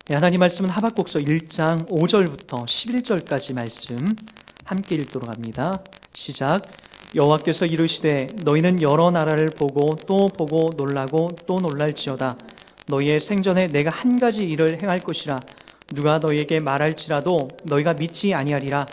네, 하나님 말씀은 하박국서 1장 5절부터 11절까지 말씀 함께 읽도록 합니다. 시작. 여호와께서 이르시되 너희는 여러 나라를 보고 또 보고 놀라고 또 놀랄지어다. 너희의 생전에 내가 한 가지 일을 행할 것이라. 누가 너희에게 말할지라도 너희가 믿지 아니하리라.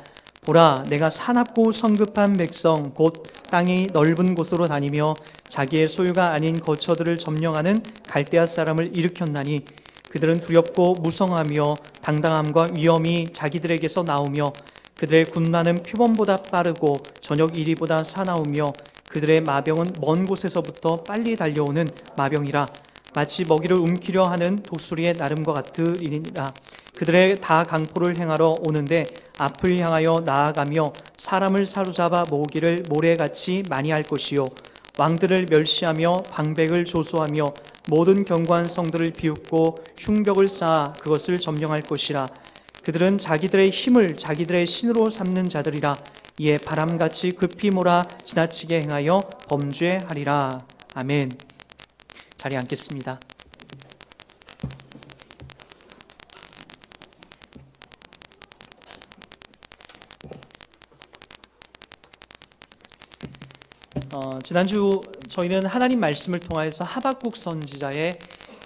보라, 내가 사납고 성급한 백성 곧 땅이 넓은 곳으로 다니며 자기의 소유가 아닌 거처들을 점령하는 갈대아 사람을 일으켰나니 그들은 두렵고 무성하며 당당함과 위엄이 자기들에게서 나오며 그들의 군마는 표범보다 빠르고 저녁 이리보다 사나우며 그들의 마병은 먼 곳에서부터 빨리 달려오는 마병이라. 마치 먹이를 움키려 하는 독수리의 나름과 같으리니라. 그들의 다 강포를 행하러 오는데 앞을 향하여 나아가며 사람을 사로잡아 모으기를 모래같이 많이 할 것이요 왕들을 멸시하며 방백을 조소하며 모든 견고한 성들을 비웃고 흉벽을 쌓아 그것을 점령할 것이라. 그들은 자기들의 힘을 자기들의 신으로 삼는 자들이라. 이에 바람같이 급히 몰아 지나치게 행하여 범죄하리라. 아멘. 자리에 앉겠습니다. 지난주 저희는 하나님 말씀을 통하여서 하박국 선지자의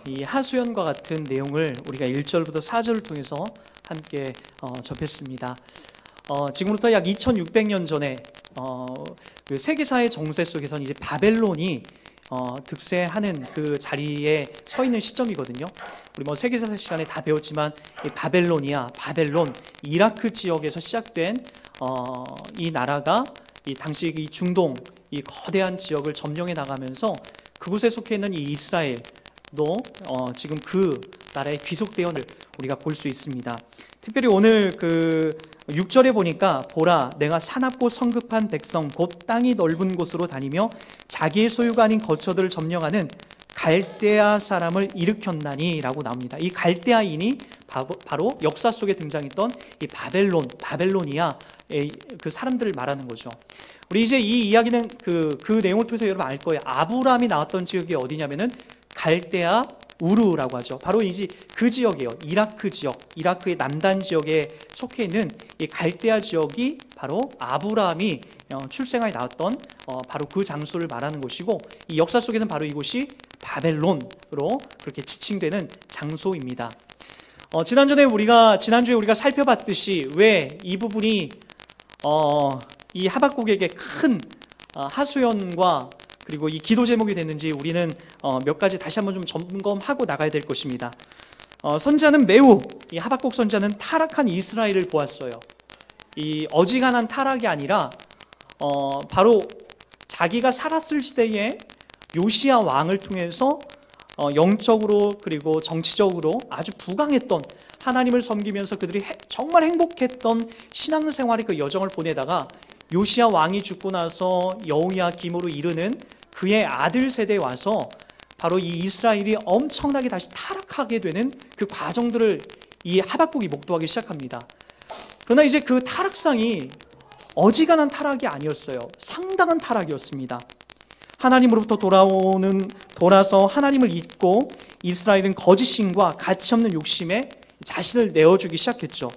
이 하수연과 같은 내용을 우리가 1절부터 4절을 통해서 함께 접했습니다. 지금부터 약 2600년 전에 그 세계사의 정세 속에서는 이제 바벨론이 득세하는 그 자리에 서 있는 시점이거든요. 우리 뭐 세계사 시간에 다 배웠지만 이 바벨론, 이라크 지역에서 시작된 이 나라가 이 당시 이 중동 이 거대한 지역을 점령해 나가면서 그곳에 속해 있는 이 이스라엘도 지금 그 나라의 귀속대원을 우리가 볼 수 있습니다. 특별히 오늘 그 6절에 보니까 보라, 내가 사납고 성급한 백성 곧 땅이 넓은 곳으로 다니며 자기의 소유가 아닌 거처들을 점령하는 갈대아 사람을 일으켰나니 라고 나옵니다. 이 갈대아인이 바로 역사 속에 등장했던 이 바벨로니아 그 사람들을 말하는 거죠. 우리 이제 이 이야기는 그 내용을 통해서 여러분 알 거예요. 아브라함이 나왔던 지역이 어디냐면은 갈대아 우르라고 하죠. 바로 이제 그 지역이에요. 이라크 지역, 이라크의 남단 지역에 속해 있는 이 갈대아 지역이 바로 아브라함이 출생하에 나왔던 바로 그 장소를 말하는 곳이고, 이 역사 속에서는 바로 이곳이 바벨론으로 그렇게 지칭되는 장소입니다. 지난주에 우리가 살펴봤듯이 왜 이 부분이 이 하박국에게 큰 하수연과 그리고 이 기도 제목이 됐는지 우리는 몇 가지 다시 한번 좀 점검하고 나가야 될 것입니다. 선지자는 이 하박국 선지자는 타락한 이스라엘을 보았어요. 이 어지간한 타락이 아니라 바로 자기가 살았을 시대에 요시야 왕을 통해서 영적으로 그리고 정치적으로 아주 부강했던, 하나님을 섬기면서 그들이 정말 행복했던 신앙생활의 그 여정을 보내다가 요시야 왕이 죽고 나서 여호야김으로 이르는 그의 아들 세대에 와서 바로 이 이스라엘이 엄청나게 다시 타락하게 되는 그 과정들을 이 하박국이 목도하기 시작합니다. 그러나 이제 그 타락상이 어지간한 타락이 아니었어요. 상당한 타락이었습니다. 하나님으로부터 돌아서 하나님을 잊고 이스라엘은 거짓신과 가치없는 욕심에 자신을 내어주기 시작했죠.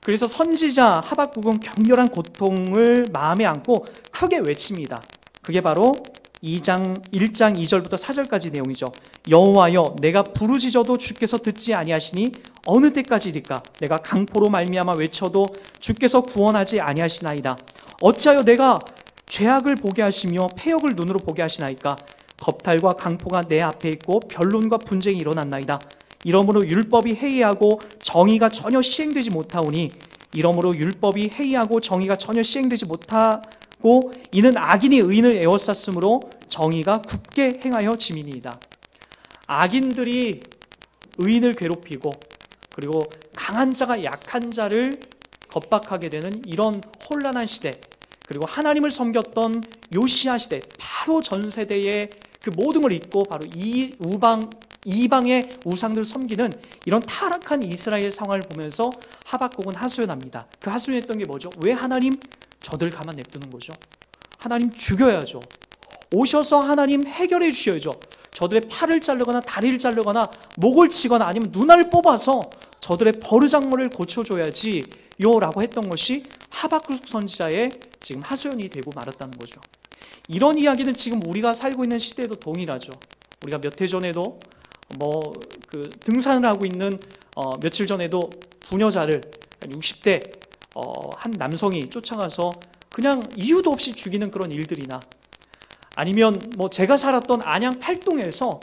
그래서 선지자 하박국은 격렬한 고통을 마음에 안고 크게 외칩니다. 그게 바로 1장 2절부터 4절까지 내용이죠. 여호와여, 내가 부르짖어도 주께서 듣지 아니하시니 어느 때까지일까? 내가 강포로 말미암아 외쳐도 주께서 구원하지 아니하시나이다. 어찌하여 내가 죄악을 보게 하시며 패역을 눈으로 보게 하시나이까? 겁탈과 강포가 내 앞에 있고 변론과 분쟁이 일어났나이다. 이러므로 율법이 해이하고 정의가 전혀 시행되지 못하오니, 이러므로 율법이 해이하고 정의가 전혀 시행되지 못하고 이는 악인이 의인을 에워쌌으므로 정의가 굳게 행하여 지민이이다. 악인들이 의인을 괴롭히고 그리고 강한 자가 약한 자를 겁박하게 되는 이런 혼란한 시대, 그리고 하나님을 섬겼던 요시야 시대, 바로 전 세대의 그 모든 걸 잊고 바로 이방의 우상들을 섬기는 이런 타락한 이스라엘 상황을 보면서 하박국은 하소연합니다. 그 하소연했던 게 뭐죠? 왜 하나님 저들 가만 냅두는 거죠? 하나님 죽여야죠. 오셔서 하나님 해결해 주셔야죠. 저들의 팔을 자르거나 다리를 자르거나 목을 치거나 아니면 눈알을 뽑아서 저들의 버르장머리를 고쳐줘야지요 라고 했던 것이 하박국 선지자의 지금 하소연이 되고 말았다는 거죠. 이런 이야기는 지금 우리가 살고 있는 시대에도 동일하죠. 우리가 몇 해 전에도 등산을 하고 있는 며칠 전에도 부녀자를 60대 한 남성이 쫓아가서 그냥 이유도 없이 죽이는 그런 일들이나, 아니면 제가 살았던 안양 팔동에서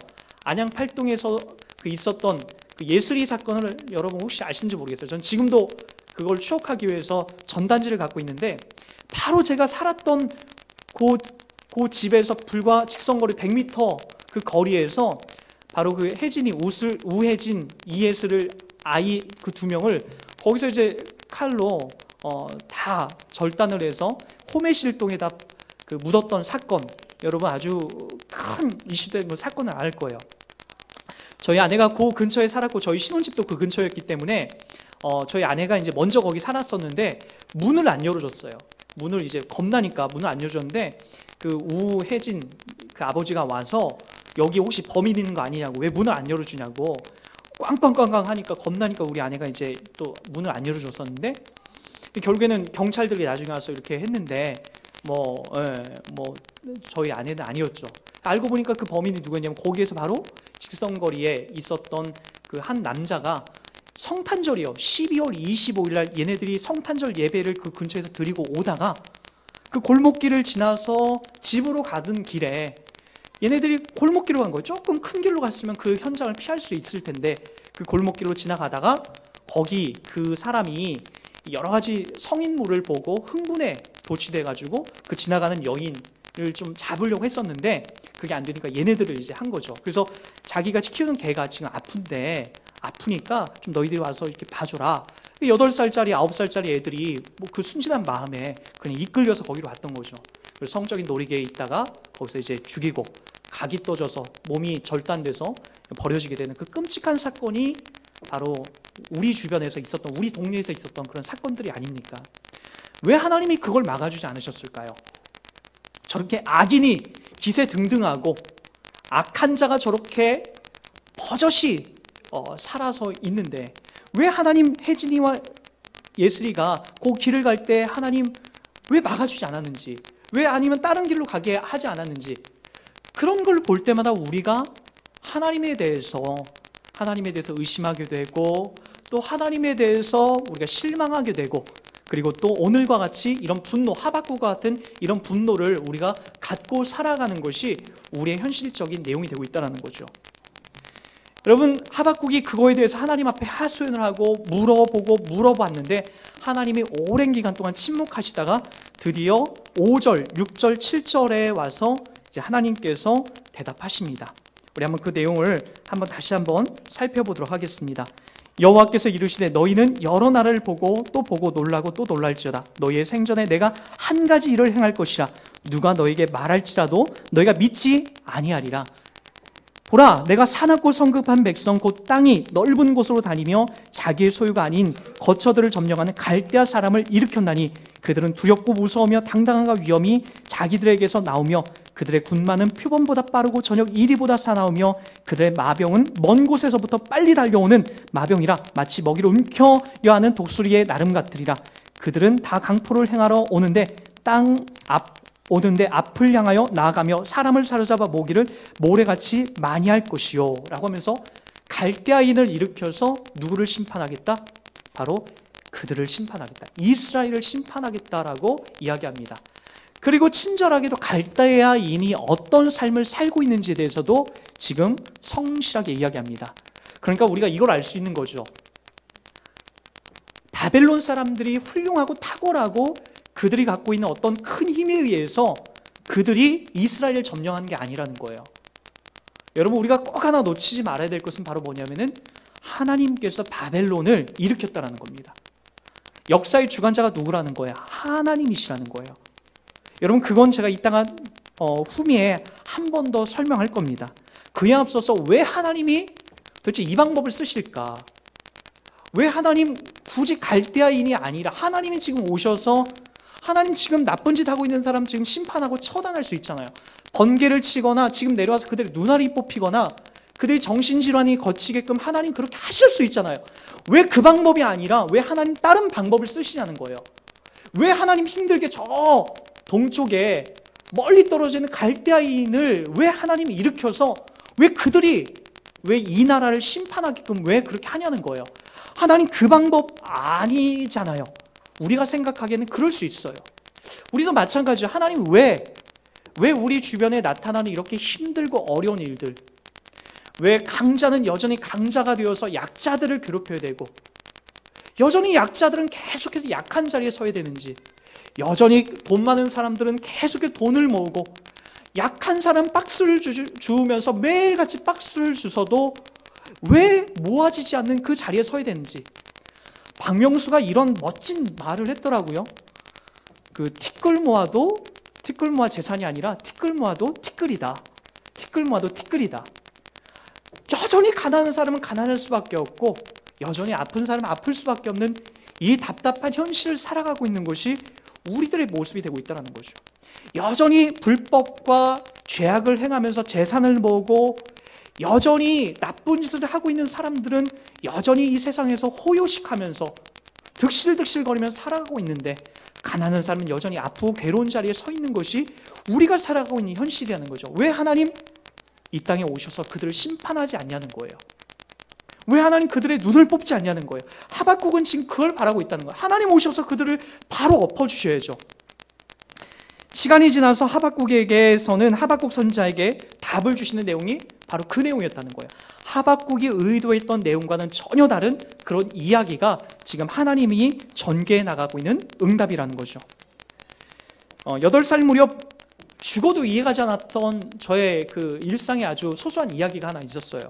있었던 그 예슬이 사건을 여러분 혹시 아시는지 모르겠어요. 전 지금도 그걸 추억하기 위해서 전단지를 갖고 있는데, 바로 제가 살았던 그 집에서 불과 직선거리 100m 그 거리에서 바로 그 혜진이 우혜진, 이예슬을 아이 그 두 명을 거기서 이제 칼로 다 절단을 해서 호메실동에다 그 묻었던 사건, 여러분 아주 큰 이슈된 사건을 알 거예요. 저희 아내가 그 근처에 살았고 저희 신혼집도 그 근처였기 때문에 저희 아내가 이제 먼저 거기 살았었는데 문을 안 열어줬어요. 문을 이제 겁나니까 문을 안 열어줬는데 그 우혜진 그 아버지가 와서 여기 혹시 범인 있는 거 아니냐고, 왜 문을 안 열어주냐고 꽝꽝꽝꽝 하니까 겁나니까 우리 아내가 이제 또 문을 안 열어줬었는데, 결국에는 경찰들이 나중에 와서 이렇게 했는데 저희 아내는 아니었죠. 알고 보니까 그 범인이 누구였냐면 거기에서 바로 직선거리에 있었던 그 한 남자가 성탄절이요, 12월 25일 날 얘네들이 성탄절 예배를 그 근처에서 드리고 오다가 그 골목길을 지나서 집으로 가던 길에 얘네들이 골목길로 간 거예요. 조금 큰 길로 갔으면 그 현장을 피할 수 있을 텐데 그 골목길로 지나가다가 거기 그 사람이 여러 가지 성인물을 보고 흥분에 도취돼가지고 그 지나가는 여인을 좀 잡으려고 했었는데 그게 안 되니까 얘네들을 이제 한 거죠. 그래서 자기가 키우는 개가 지금 아프니까 좀 너희들이 와서 이렇게 봐줘라. 8살짜리 9살짜리 애들이 그 순진한 마음에 그냥 이끌려서 거기로 왔던 거죠. 그래서 성적인 놀이개에 있다가 거기서 이제 죽이고 각이 떠져서 몸이 절단돼서 버려지게 되는 그 끔찍한 사건이 바로 우리 주변에서 있었던, 우리 동네에서 있었던 그런 사건들이 아닙니까? 왜 하나님이 그걸 막아주지 않으셨을까요? 저렇게 악인이 기세등등하고 악한 자가 저렇게 버젓이 살아서 있는데 왜 하나님 혜진이와 예슬이가 그 길을 갈 때 하나님 왜 막아주지 않았는지, 왜 아니면 다른 길로 가게 하지 않았는지, 그런 걸 볼 때마다 우리가 하나님에 대해서 의심하게 되고 또 하나님에 대해서 우리가 실망하게 되고, 그리고 또 오늘과 같이 이런 분노, 하박국과 같은 이런 분노를 우리가 갖고 살아가는 것이 우리의 현실적인 내용이 되고 있다는 거죠. 여러분, 하박국이 그거에 대해서 하나님 앞에 하소연을 하고 물어봤는데 하나님이 오랜 기간 동안 침묵하시다가 드디어 5절, 6절, 7절에 와서 이제 하나님께서 대답하십니다. 우리 한번 그 내용을 다시 한번 살펴보도록 하겠습니다. 여호와께서 이르시되 너희는 여러 나라를 보고 또 보고 놀라고 또 놀랄지어다. 너희의 생전에 내가 한 가지 일을 행할 것이라. 누가 너에게 말할지라도 너희가 믿지 아니하리라. 보라, 내가 사납고 성급한 백성 곧 땅이 넓은 곳으로 다니며 자기의 소유가 아닌 거처들을 점령하는 갈대아 사람을 일으켰나니 그들은 두렵고 무서우며 당당함과 위엄이 자기들에게서 나오며 그들의 군마는 표범보다 빠르고 저녁 이리보다 사나우며 그들의 마병은 먼 곳에서부터 빨리 달려오는 마병이라. 마치 먹이를 움켜려 하는 독수리의 나름 같으리라. 그들은 다 강포를 행하러 오는데 앞을 향하여 나아가며 사람을 사로잡아 모기를 모래같이 많이 할 것이요 라고 하면서 갈대아인을 일으켜서 누구를 심판하겠다? 바로 그들을 심판하겠다, 이스라엘을 심판하겠다라고 이야기합니다. 그리고 친절하게도 갈대아인이 어떤 삶을 살고 있는지에 대해서도 지금 성실하게 이야기합니다. 그러니까 우리가 이걸 알 수 있는 거죠. 바벨론 사람들이 훌륭하고 탁월하고 그들이 갖고 있는 어떤 큰 힘에 의해서 그들이 이스라엘을 점령한 게 아니라는 거예요. 여러분, 우리가 꼭 하나 놓치지 말아야 될 것은 바로 뭐냐면은 하나님께서 바벨론을 일으켰다는 겁니다. 역사의 주관자가 누구라는 거예요? 하나님이시라는 거예요. 여러분, 그건 제가 이따가 후미에 한 번 더 설명할 겁니다. 그에 앞서서 왜 하나님이 도대체 이 방법을 쓰실까? 왜 하나님 굳이 갈대아인이 아니라 하나님이 지금 오셔서 하나님 지금 나쁜 짓 하고 있는 사람 지금 심판하고 처단할 수 있잖아요. 번개를 치거나 지금 내려와서 그들의 눈알이 뽑히거나 그들의 정신질환이 거치게끔 하나님 그렇게 하실 수 있잖아요. 왜 그 방법이 아니라 왜 하나님 다른 방법을 쓰시냐는 거예요. 왜 하나님 힘들게 저 동쪽에 멀리 떨어져 있는 갈대아인을 왜 하나님이 일으켜서 왜 그들이 왜 이 나라를 심판하게끔 왜 그렇게 하냐는 거예요. 하나님 그 방법 아니잖아요. 우리가 생각하기에는 그럴 수 있어요. 우리도 마찬가지예요. 하나님 왜 우리 주변에 나타나는 이렇게 힘들고 어려운 일들, 왜 강자는 여전히 강자가 되어서 약자들을 괴롭혀야 되고 여전히 약자들은 계속해서 약한 자리에 서야 되는지, 여전히 돈 많은 사람들은 계속해서 돈을 모으고 약한 사람 박수를 주우면서 매일같이 박수를 주서도 왜 모아지지 않는 그 자리에 서야 되는지. 박명수가 이런 멋진 말을 했더라고요. 그 티끌 모아도 티끌 모아 재산이 아니라 티끌 모아도 티끌이다. 티끌 모아도 티끌이다. 여전히 가난한 사람은 가난할 수밖에 없고 여전히 아픈 사람은 아플 수밖에 없는 이 답답한 현실을 살아가고 있는 것이 우리들의 모습이 되고 있다는 거죠. 여전히 불법과 죄악을 행하면서 재산을 모으고 여전히 나쁜 짓을 하고 있는 사람들은 여전히 이 세상에서 호요식하면서 득실득실거리면서 살아가고 있는데, 가난한 사람은 여전히 아프고 괴로운 자리에 서 있는 것이 우리가 살아가고 있는 현실이라는 거죠. 왜 하나님 이 땅에 오셔서 그들을 심판하지 않냐는 거예요. 왜 하나님 그들의 눈을 뽑지 않냐는 거예요. 하박국은 지금 그걸 바라고 있다는 거예요. 하나님 오셔서 그들을 바로 엎어주셔야죠. 시간이 지나서 하박국에게서는 하박국 선지자에게 답을 주시는 내용이 바로 그 내용이었다는 거예요. 하박국이 의도했던 내용과는 전혀 다른 그런 이야기가 지금 하나님이 전개해 나가고 있는 응답이라는 거죠. 8살 무렵 죽어도 이해가지 않았던 저의 그 일상의 아주 소소한 이야기가 하나 있었어요.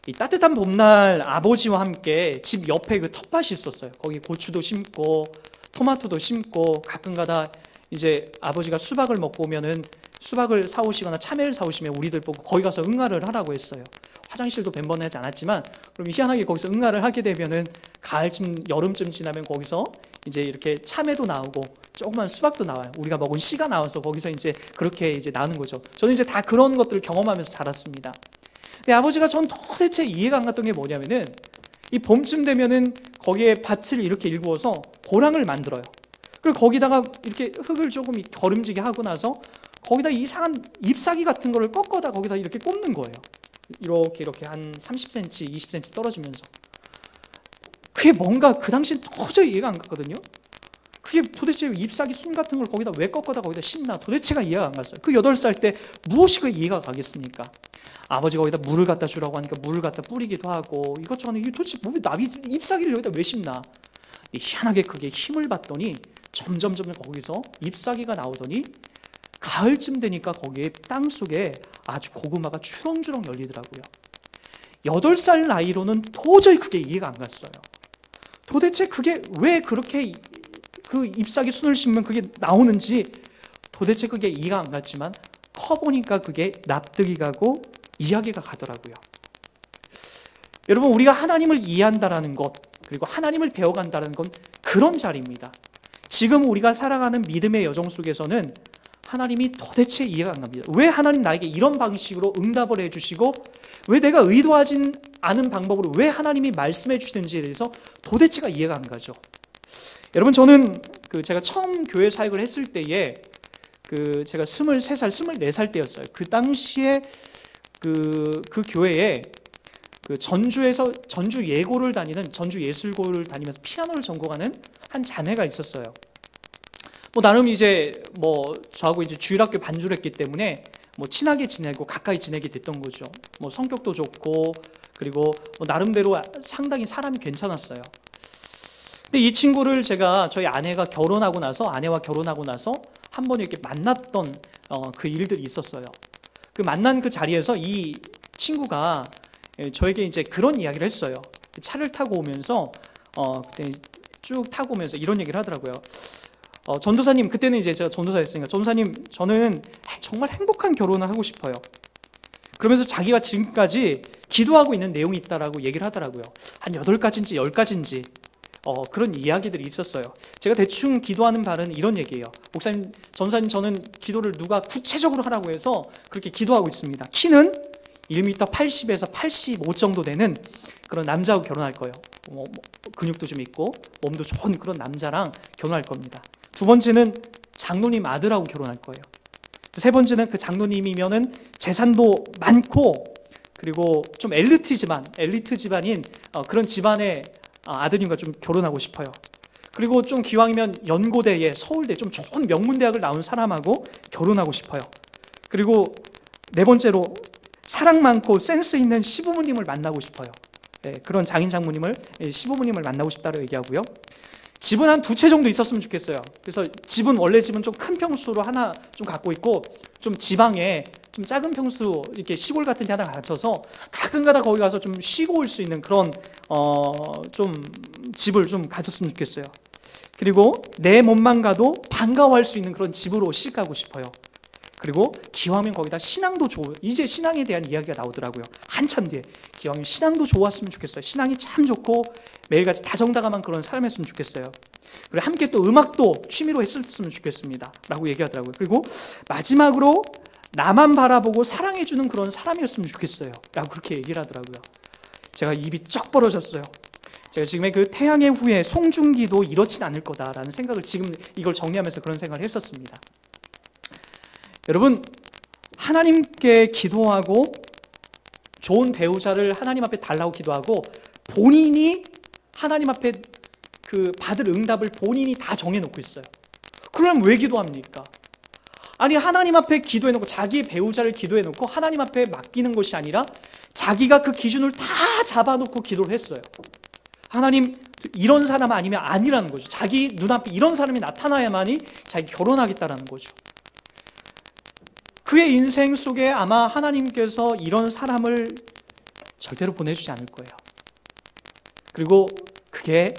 이 따뜻한 봄날 아버지와 함께 집 옆에 그 텃밭이 있었어요. 거기 고추도 심고 토마토도 심고 가끔가다 이제 아버지가 수박을 먹고 오면은 수박을 사오시거나 참외를 사오시면 우리들 보고 거기 가서 응가를 하라고 했어요. 화장실도 뱀번하지 않았지만, 그럼 희한하게 거기서 응가를 하게 되면은 가을쯤 여름쯤 지나면 거기서 이제 이렇게 참외도 나오고 조그만 수박도 나와요. 우리가 먹은 씨가 나와서 거기서 이제 그렇게 이제 나오는 거죠. 저는 이제 다 그런 것들을 경험하면서 자랐습니다. 근데 아버지가 전 도대체 이해가 안 갔던 게 뭐냐면은 이 봄쯤 되면은 거기에 밭을 이렇게 일구어서 고랑을 만들어요. 그리고 거기다가 이렇게 흙을 조금 거름지게 하고 나서 거기다 이상한 잎사귀 같은 거를 꺾어다 거기다 이렇게 꽂는 거예요. 이렇게 한 30cm, 20cm 떨어지면서. 그게 뭔가 그 당시엔 도저히 이해가 안 갔거든요. 그게 도대체 잎사귀 순 같은 걸 거기다 왜 꺾어다 거기다 심나, 도대체가 이해가 안 갔어요. 그 8살 때 무엇이 그 이해가 가겠습니까? 아버지가 거기다 물을 갖다 주라고 하니까 물을 갖다 뿌리기도 하고 이것저것, 이게 도대체 뭐 나비 잎사귀를 여기다 왜 심나? 희한하게 그게 힘을 받더니 점점 거기서 잎사귀가 나오더니 가을쯤 되니까 거기에 땅속에 아주 고구마가 주렁주렁 열리더라고요. 8살 나이로는 도저히 그게 이해가 안 갔어요. 도대체 그게 왜 그렇게 그 잎사귀 순을 심으면 그게 나오는지 도대체 그게 이해가 안 갔지만 커보니까 그게 납득이 가고 이야기가 가더라고요. 여러분, 우리가 하나님을 이해한다라는 것, 그리고 하나님을 배워간다는 건 그런 자리입니다. 지금 우리가 살아가는 믿음의 여정 속에서는 하나님이 도대체 이해가 안 갑니다. 왜 하나님 나에게 이런 방식으로 응답을 해주시고 왜 내가 의도하진 않은 방법으로 왜 하나님이 말씀해 주시는지에 대해서 도대체가 이해가 안 가죠. 여러분, 저는 제가 처음 교회 사역을 했을 때에 제가 23살, 24살 때였어요. 그 당시에 그 교회에 전주에서 전주 예고를 다니는, 전주 예술고를 다니면서 피아노를 전공하는 한 자매가 있었어요. 나름 이제 저하고 이제 주일학교 반주를 했기 때문에 친하게 지내고 가까이 지내게 됐던 거죠. 성격도 좋고 그리고 나름대로 상당히 사람이 괜찮았어요. 근데 이 친구를 제가 저희 아내와 결혼하고 나서 한 번 이렇게 만났던 그 일들이 있었어요. 그 만난 그 자리에서 이 친구가 저에게 이제 그런 이야기를 했어요. 차를 타고 오면서 그때 쭉 타고 오면서 이런 얘기를 하더라고요. 전도사님, 그때는 이제 제가 전도사였으니까, 전도사님, 저는 정말 행복한 결혼을 하고 싶어요. 그러면서 자기가 지금까지 기도하고 있는 내용이 있다라고 얘기를 하더라고요. 한 8가지인지 10가지인지 그런 이야기들이 있었어요. 제가 대충 기도하는 바는 이런 얘기예요. 목사님, 전사님, 저는 기도를 누가 구체적으로 하라고 해서 그렇게 기도하고 있습니다. 키는 1m 80에서 85 정도 되는 그런 남자하고 결혼할 거예요. 근육도 좀 있고 몸도 좋은 그런 남자랑 결혼할 겁니다. 두 번째는 장로님 아들하고 결혼할 거예요. 세 번째는 그 장로님이면은 재산도 많고 그리고 좀 엘리트 집안인 그런 집안의 아드님과 좀 결혼하고 싶어요. 그리고 좀 기왕이면 연고대에 서울대 좀 좋은 명문대학을 나온 사람하고 결혼하고 싶어요. 그리고 네 번째로 사랑 많고 센스 있는 시부모님을 만나고 싶어요. 그런 장인 장모님을, 시부모님을 만나고 싶다고 얘기하고요. 집은 한 2채 정도 있었으면 좋겠어요. 그래서 원래 집은 좀 큰 평수로 하나 좀 갖고 있고 좀 지방에 좀 작은 평수 이렇게 시골 같은 데 하나 갖춰서 가끔가다 거기 가서 좀 쉬고 올 수 있는 그런 좀 집을 좀 가졌으면 좋겠어요. 그리고 내 몸만 가도 반가워할 수 있는 그런 집으로 시집가고 싶어요. 그리고 기왕이면 거기다 신앙도 이제 신앙에 대한 이야기가 나오더라고요. 한참 뒤에 기왕이면 신앙도 좋았으면 좋겠어요. 신앙이 참 좋고 매일같이 다정다감한 그런 삶이었으면 좋겠어요. 그리고 함께 또 음악도 취미로 했었으면 좋겠습니다 라고 얘기하더라고요. 그리고 마지막으로 나만 바라보고 사랑해주는 그런 사람이었으면 좋겠어요 라고 그렇게 얘기를 하더라고요. 제가 입이 쩍 벌어졌어요. 제가 지금의 그 태양의 후예 송중기도 이렇진 않을 거다라는 생각을 지금 이걸 정리하면서 그런 생각을 했었습니다. 여러분, 하나님께 기도하고 좋은 배우자를 하나님 앞에 달라고 기도하고 본인이 하나님 앞에 그 받을 응답을 본인이 다 정해놓고 있어요. 그럼 왜 기도합니까? 아니, 하나님 앞에 기도해놓고 자기의 배우자를 기도해놓고 하나님 앞에 맡기는 것이 아니라 자기가 그 기준을 다 잡아놓고 기도를 했어요. 하나님, 이런 사람 아니면 아니라는 거죠. 자기 눈앞에 이런 사람이 나타나야만이 자기 결혼하겠다라는 거죠. 그의 인생 속에 아마 하나님께서 이런 사람을 절대로 보내주지 않을 거예요. 그리고 그게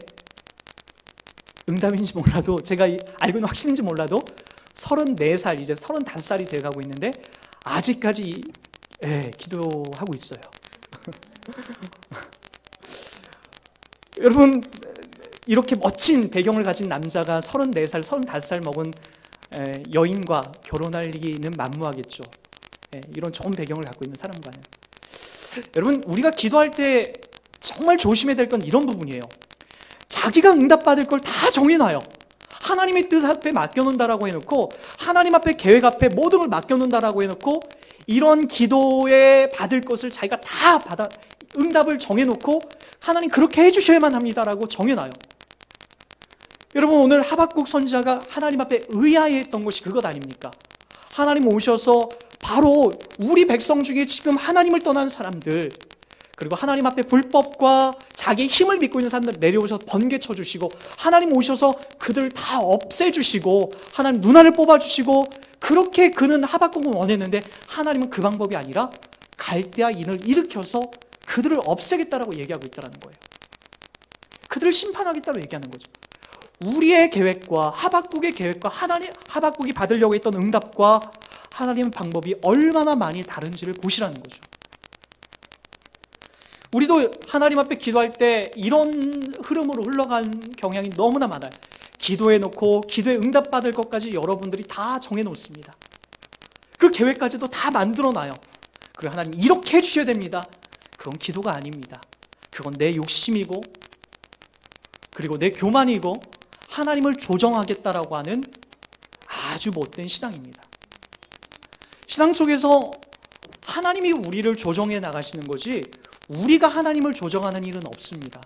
응답인지 몰라도, 제가 알고 있는 확신인지 몰라도 34살, 이제 35살이 돼가고 있는데 아직까지 기도하고 있어요. 여러분, 이렇게 멋진 배경을 가진 남자가 34살, 35살 먹은 여인과 결혼할 리는 만무하겠죠. 이런 좋은 배경을 갖고 있는 사람과는. 여러분, 우리가 기도할 때 정말 조심해야 될 건 이런 부분이에요. 자기가 응답받을 걸 다 정해놔요. 하나님의 뜻 앞에 맡겨놓는다라고 해놓고, 하나님 앞에 계획 앞에 모든 걸 맡겨놓는다라고 해놓고, 이런 기도에 받을 것을 자기가 다 응답을 정해놓고 하나님 그렇게 해주셔야만 합니다라고 정해놔요. 여러분, 오늘 하박국 선지자가 하나님 앞에 의아해했던 것이 그것 아닙니까? 하나님 오셔서 바로 우리 백성 중에 지금 하나님을 떠난 사람들, 그리고 하나님 앞에 불법과 자기의 힘을 믿고 있는 사람들 내려오셔서 번개 쳐주시고, 하나님 오셔서 그들 다 없애주시고, 하나님 눈알을 뽑아주시고, 그렇게 그는 하박국은 원했는데 하나님은 그 방법이 아니라 갈대아 인을 일으켜서 그들을 없애겠다라고 얘기하고 있다는 거예요. 그들을 심판하겠다고 얘기하는 거죠. 우리의 계획과 하박국의 계획과 하박국이 받으려고 했던 응답과 하나님의 방법이 얼마나 많이 다른지를 보시라는 거죠. 우리도 하나님 앞에 기도할 때 이런 흐름으로 흘러간 경향이 너무나 많아요. 기도해놓고 기도에 응답받을 것까지 여러분들이 다 정해놓습니다. 그 계획까지도 다 만들어놔요. 그리고 하나님 이렇게 해주셔야 됩니다. 그건 기도가 아닙니다. 그건 내 욕심이고, 그리고 내 교만이고, 하나님을 조정하겠다라고 하는 아주 못된 신앙입니다. 신앙 속에서 하나님이 우리를 조정해 나가시는 거지 우리가 하나님을 조정하는 일은 없습니다.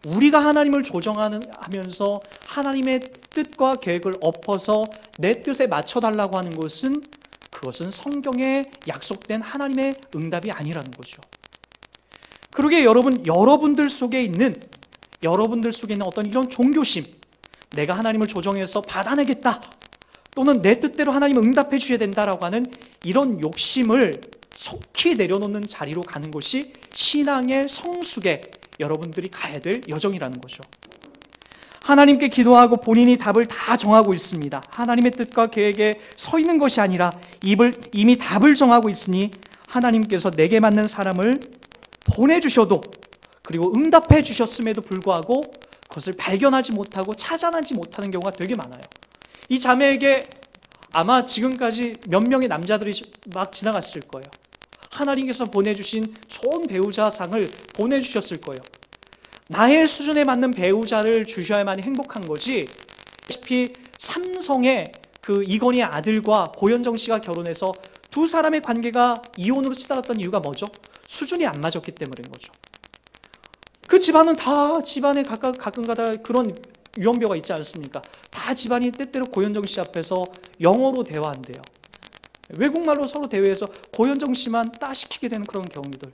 우리가 하나님을 조정하면서 하나님의 뜻과 계획을 엎어서 내 뜻에 맞춰달라고 하는 것은, 그것은 성경에 약속된 하나님의 응답이 아니라는 거죠. 그러기에 여러분들 속에 있는 어떤 이런 종교심, 내가 하나님을 조정해서 받아내겠다, 또는 내 뜻대로 하나님을 응답해 주셔야 된다라고 하는 이런 욕심을 속히 내려놓는 자리로 가는 것이 신앙의 성숙에 여러분들이 가야 될 여정이라는 거죠. 하나님께 기도하고 본인이 답을 다 정하고 있습니다. 하나님의 뜻과 계획에 서 있는 것이 아니라 이미 답을 정하고 있으니 하나님께서 내게 맞는 사람을 보내주셔도, 그리고 응답해 주셨음에도 불구하고 그것을 발견하지 못하고 찾아내지 못하는 경우가 되게 많아요. 이 자매에게 아마 지금까지 몇 명의 남자들이 막 지나갔을 거예요. 하나님께서 보내주신 좋은 배우자상을 보내주셨을 거예요. 나의 수준에 맞는 배우자를 주셔야만 행복한 거지. 아시다시피 삼성의 그 이건희의 아들과 고현정 씨가 결혼해서 두 사람의 관계가 이혼으로 치달았던 이유가 뭐죠? 수준이 안 맞았기 때문인 거죠. 그 집안은 다 집안에 가끔가다 그런 유언비어가 있지 않습니까? 다 집안이 때때로 고현정 씨 앞에서 영어로 대화한대요. 외국말로 서로 대화해서 고현정 씨만 따시키게 되는 그런 경우들.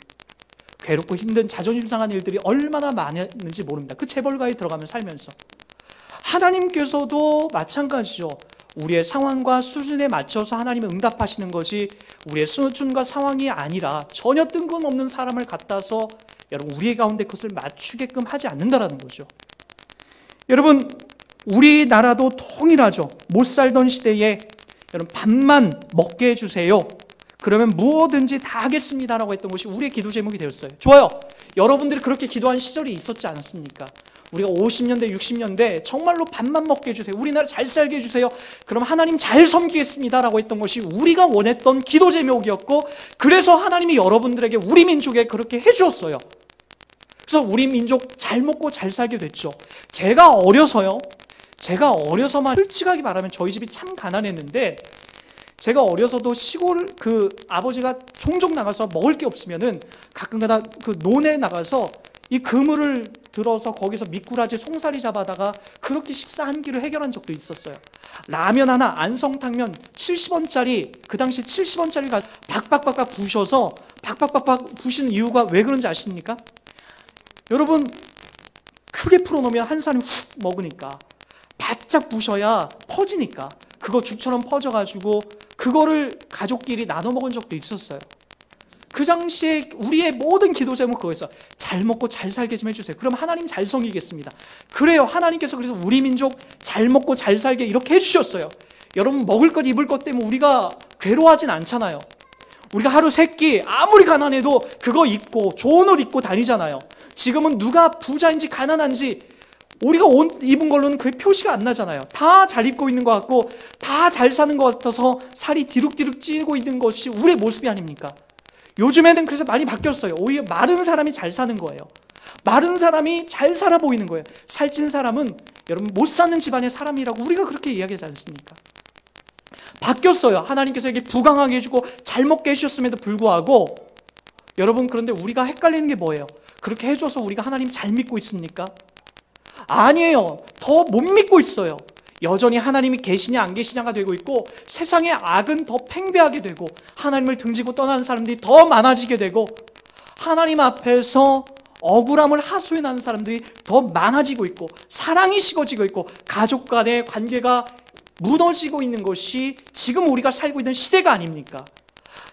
괴롭고 힘든 자존심 상한 일들이 얼마나 많았는지 모릅니다. 그 재벌가에 들어가면 살면서. 하나님께서도 마찬가지죠. 우리의 상황과 수준에 맞춰서 하나님은 응답하시는 것이 우리의 수준과 상황이 아니라 전혀 뜬금없는 사람을 갖다서 여러분 우리의 가운데 그것을 맞추게끔 하지 않는다라는 거죠. 여러분 우리나라도 통일하죠. 못 살던 시대에 여러분 밥만 먹게 해주세요. 그러면 무엇든지 다 하겠습니다라고 했던 것이 우리의 기도 제목이 되었어요. 좋아요. 여러분들이 그렇게 기도한 시절이 있었지 않았습니까? 우리가 50년대, 60년대 정말로 밥만 먹게 해주세요. 우리나라 잘 살게 해주세요. 그럼 하나님 잘 섬기겠습니다라고 했던 것이 우리가 원했던 기도 제목이었고, 그래서 하나님이 여러분들에게 우리 민족에 그렇게 해주었어요. 그래서 우리 민족 잘 먹고 잘 살게 됐죠. 제가 어려서만 솔직하게 말하면 저희 집이 참 가난했는데, 제가 어려서도 시골 그 아버지가 종종 나가서 먹을 게 없으면은 가끔가다 그 논에 나가서 이 그물을 들어서 거기서 미꾸라지 송사리 잡아다가 그렇게 식사 한 끼를 해결한 적도 있었어요. 라면 하나 안성탕면 70원짜리, 그 당시 70원짜리가 박박박박 부셔서 박박박박 부시는 이유가 왜 그런지 아십니까? 여러분 크게 풀어놓으면 한 사람이 훅 먹으니까, 바짝 부셔야 퍼지니까 그거 죽처럼 퍼져가지고 그거를 가족끼리 나눠 먹은 적도 있었어요. 그 당시에 우리의 모든 기도 제목 그거였어요. 잘 먹고 잘 살게 좀 해주세요. 그럼 하나님 잘 섬기겠습니다. 그래요. 하나님께서 그래서 우리 민족 잘 먹고 잘 살게 이렇게 해주셨어요. 여러분 먹을 것 입을 것 때문에 우리가 괴로워하진 않잖아요. 우리가 하루 세 끼 아무리 가난해도 그거 입고 좋은 옷 입고 다니잖아요. 지금은 누가 부자인지 가난한지 우리가 옷 입은 걸로는 그 표시가 안 나잖아요. 다 잘 입고 있는 것 같고 다 잘 사는 것 같아서 살이 디룩디룩 찌고 있는 것이 우리의 모습이 아닙니까? 요즘에는 그래서 많이 바뀌었어요. 오히려 마른 사람이 잘 사는 거예요. 마른 사람이 잘 살아 보이는 거예요. 살찐 사람은 여러분 못 사는 집안의 사람이라고 우리가 그렇게 이야기하지 않습니까? 바뀌었어요. 하나님께서 이렇게 부강하게 해주고 잘 먹게 해주셨음에도 불구하고, 여러분 그런데 우리가 헷갈리는 게 뭐예요? 그렇게 해줘서 우리가 하나님 잘 믿고 있습니까? 아니에요. 더 못 믿고 있어요. 여전히 하나님이 계시냐 안 계시냐가 되고 있고, 세상의 악은 더 팽배하게 되고, 하나님을 등지고 떠나는 사람들이 더 많아지게 되고, 하나님 앞에서 억울함을 하소연하는 사람들이 더 많아지고 있고, 사랑이 식어지고 있고, 가족 간의 관계가 무너지고 있는 것이 지금 우리가 살고 있는 시대가 아닙니까?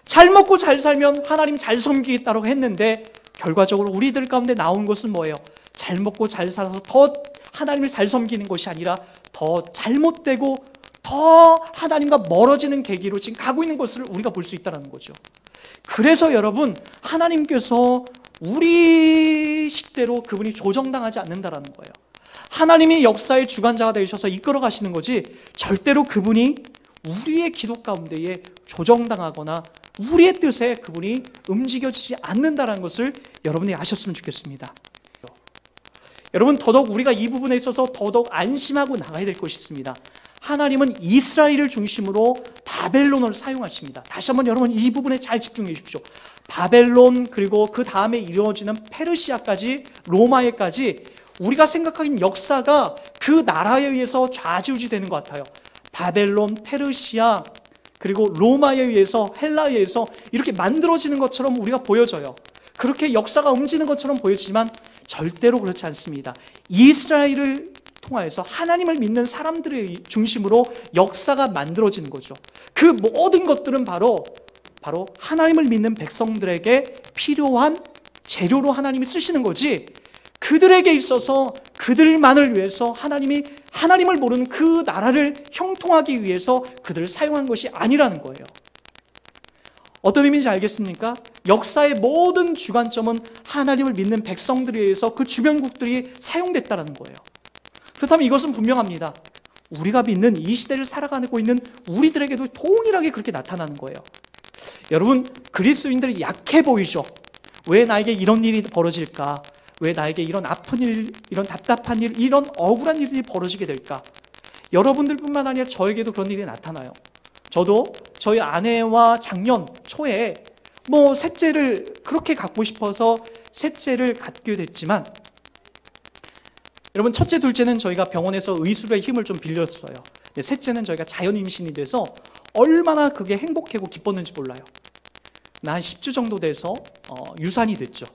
잘 먹고 잘 살면 하나님 잘 섬기겠다고 했는데 결과적으로 우리들 가운데 나온 것은 뭐예요? 잘 먹고 잘 살아서 더 하나님을 잘 섬기는 것이 아니라 더 잘못되고 더 하나님과 멀어지는 계기로 지금 가고 있는 것을 우리가 볼 수 있다는 거죠. 그래서 여러분 하나님께서 우리 식대로 그분이 조정당하지 않는다라는 거예요. 하나님이 역사의 주관자가 되셔서 이끌어 가시는 거지, 절대로 그분이 우리의 기도 가운데에 조정당하거나 우리의 뜻에 그분이 움직여지지 않는다는 것을 여러분이 아셨으면 좋겠습니다. 여러분 더더욱 우리가 이 부분에 있어서 더더욱 안심하고 나가야 될 것이 있습니다. 하나님은 이스라엘을 중심으로 바벨론을 사용하십니다. 다시 한번 여러분 이 부분에 잘 집중해 주십시오. 바벨론, 그리고 그 다음에 이루어지는 페르시아까지, 로마에까지 우리가 생각하기엔 역사가 그 나라에 의해서 좌지우지되는 것 같아요. 바벨론, 페르시아, 그리고 로마에 의해서, 헬라에 의해서 이렇게 만들어지는 것처럼 우리가 보여져요. 그렇게 역사가 움직이는 것처럼 보여지지만 절대로 그렇지 않습니다. 이스라엘을 통하여서 하나님을 믿는 사람들의 중심으로 역사가 만들어지는 거죠. 그 모든 것들은 바로 하나님을 믿는 백성들에게 필요한 재료로 하나님이 쓰시는 거지, 그들에게 있어서 그들만을 위해서 하나님을 모르는 그 나라를 형통하기 위해서 그들을 사용한 것이 아니라는 거예요. 어떤 의미인지 알겠습니까? 역사의 모든 주관점은 하나님을 믿는 백성들에 의해서 그 주변국들이 사용됐다는 거예요. 그렇다면 이것은 분명합니다. 우리가 믿는 이 시대를 살아가고 있는 우리들에게도 동일하게 그렇게 나타나는 거예요. 여러분, 그리스도인들이 약해 보이죠? 왜 나에게 이런 일이 벌어질까? 왜 나에게 이런 아픈 일, 이런 답답한 일, 이런 억울한 일이 벌어지게 될까? 여러분들뿐만 아니라 저에게도 그런 일이 나타나요. 저도 저희 아내와 작년 초에 셋째를 그렇게 갖고 싶어서 셋째를 갖게 됐지만, 여러분, 첫째, 둘째는 저희가 병원에서 의술의 힘을 좀 빌렸어요. 근데 셋째는 저희가 자연 임신이 돼서 얼마나 그게 행복하고 기뻤는지 몰라요. 한 10주 정도 돼서 유산이 됐죠.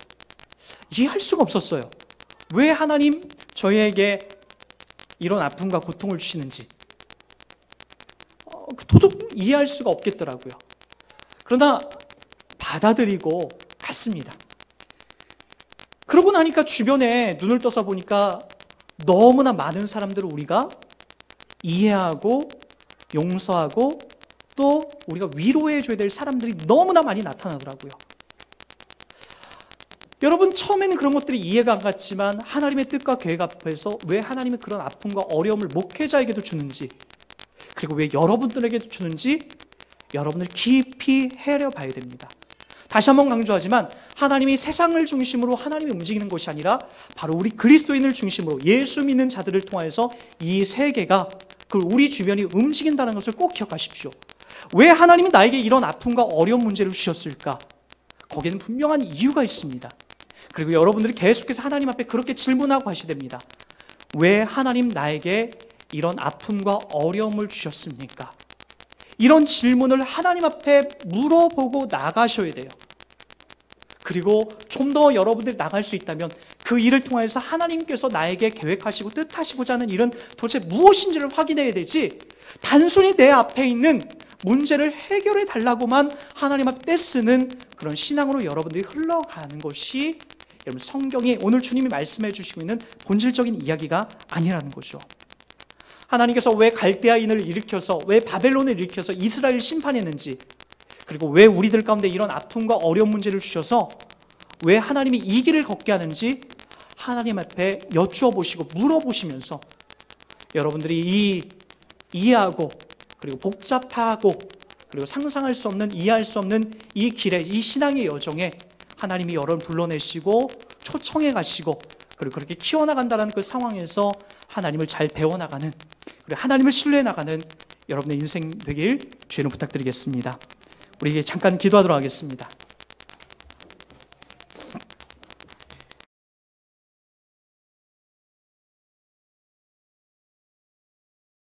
이해할 수가 없었어요. 왜 하나님 저희에게 이런 아픔과 고통을 주시는지 도둑 이해할 수가 없겠더라고요. 그러나 받아들이고 갔습니다. 그러고 나니까 주변에 눈을 떠서 보니까 너무나 많은 사람들을 우리가 이해하고 용서하고 또 우리가 위로해줘야 될 사람들이 너무나 많이 나타나더라고요. 여러분, 처음에는 그런 것들이 이해가 안 갔지만 하나님의 뜻과 계획 앞에서 왜 하나님은 그런 아픔과 어려움을 목회자에게도 주는지, 그리고 왜 여러분들에게도 주는지 여러분들 깊이 헤아려봐야 됩니다. 다시 한번 강조하지만 하나님이 세상을 중심으로 하나님이 움직이는 것이 아니라 바로 우리 그리스도인을 중심으로 예수 믿는 자들을 통해서 이 세계가, 우리 주변이 움직인다는 것을 꼭 기억하십시오. 왜 하나님이 나에게 이런 아픔과 어려운 문제를 주셨을까? 거기에는 분명한 이유가 있습니다. 그리고 여러분들이 계속해서 하나님 앞에 그렇게 질문하고 하셔야 됩니다. 왜 하나님 나에게 이런 아픔과 어려움을 주셨습니까? 이런 질문을 하나님 앞에 물어보고 나가셔야 돼요. 그리고 좀 더 여러분들이 나갈 수 있다면 그 일을 통해서 하나님께서 나에게 계획하시고 뜻하시고자 하는 일은 도대체 무엇인지를 확인해야 되지, 단순히 내 앞에 있는 문제를 해결해 달라고만 하나님 앞에 떼쓰는 그런 신앙으로 여러분들이 흘러가는 것이 여러분 성경이 오늘 주님이 말씀해 주시고 있는 본질적인 이야기가 아니라는 거죠. 하나님께서 왜 갈대아인을 일으켜서, 왜 바벨론을 일으켜서 이스라엘을 심판했는지, 그리고 왜 우리들 가운데 이런 아픔과 어려운 문제를 주셔서 왜 하나님이 이 길을 걷게 하는지 하나님 앞에 여쭈어 보시고 물어보시면서 여러분들이 이해하고 그리고 복잡하고 그리고 상상할 수 없는, 이해할 수 없는 이 길에, 이 신앙의 여정에 하나님이 여러분을 불러내시고 초청해 가시고 그리고 그렇게 키워나간다는 그 상황에서 하나님을 잘 배워나가는, 그리고 하나님을 신뢰해 나가는 여러분의 인생 되길 주의로 부탁드리겠습니다. 우리 잠깐 기도하도록 하겠습니다.